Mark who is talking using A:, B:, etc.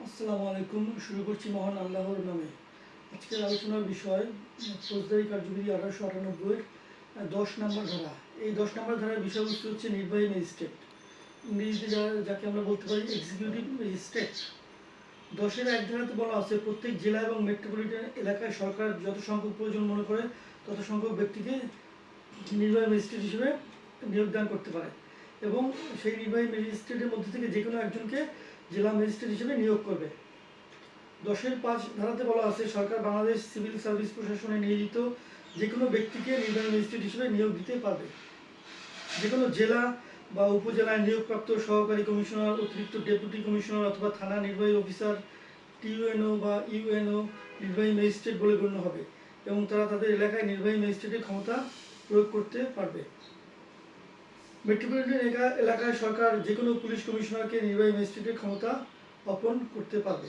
A: আসসালামু আলাইকুম। শুরু করছি মহান আল্লাহর নামে। আজকের আলোচনার বিষয় ফৌজদারি কার্যবিধি 1898 এর 10 নম্বর ধারা। এই 10 নম্বর ধারার বিষয়বস্তু হচ্ছে নির্বাহী ম্যাজিস্ট্রেট, ইংরেজিতে যাকে আমরা বলতে পারি এক্সিকিউটিভ ম্যাজিস্ট্রেট। 10-এর 1 ধারাতে বলা আছে প্রত্যেক জেলা এবং মেট্রোপলিটন এলাকায় সরকার যত সংখ্যক প্রয়োজন মনে করে তত সংখ্যক ব্যক্তিকে নির্বাহী ম্যাজিস্ট্রেট হিসেবে নিয়োগদান করতে পারে এবং সেই নির্বাহী ম্যাজিস্ট্রেটের মধ্যে থেকে যে কোনো একজনকে জেলা ম্যাজিস্ট্রেট হিসেবে নিয়োগ করবে। 10-এর 5 ধারাতে বলা আছে সরকার বাংলাদেশ সিভিল সার্ভিস প্রশাসনে নিয়োজিত যে কোনো ব্যক্তিকে নির্বাহী ম্যাজিস্ট্রেট হিসেবে নিয়োগ দিতে পারবে। যে কোনো জেলা বা উপজেলায় নিয়োগপ্রাপ্ত সহকারী কমিশনার, অতিরিক্ত ডেপুটি কমিশনার অথবা থানা নির্বাহী অফিসার, টিইউএনও বা ইউএনও নির্বাহী ম্যাজিস্ট্রেট বলে গণ্য হবে এবং তারা তাদের এলাকায় নির্বাহী ম্যাজিস্ট্রেটের ক্ষমতা প্রয়োগ করতে পারবে। মেট্রোপলিটন এলাকায় সরকার যে কোনো পুলিশ কমিশনারকে নির্বাহী ম্যাজিস্ট্রেটের ক্ষমতা অর্পণ করতে পারবে।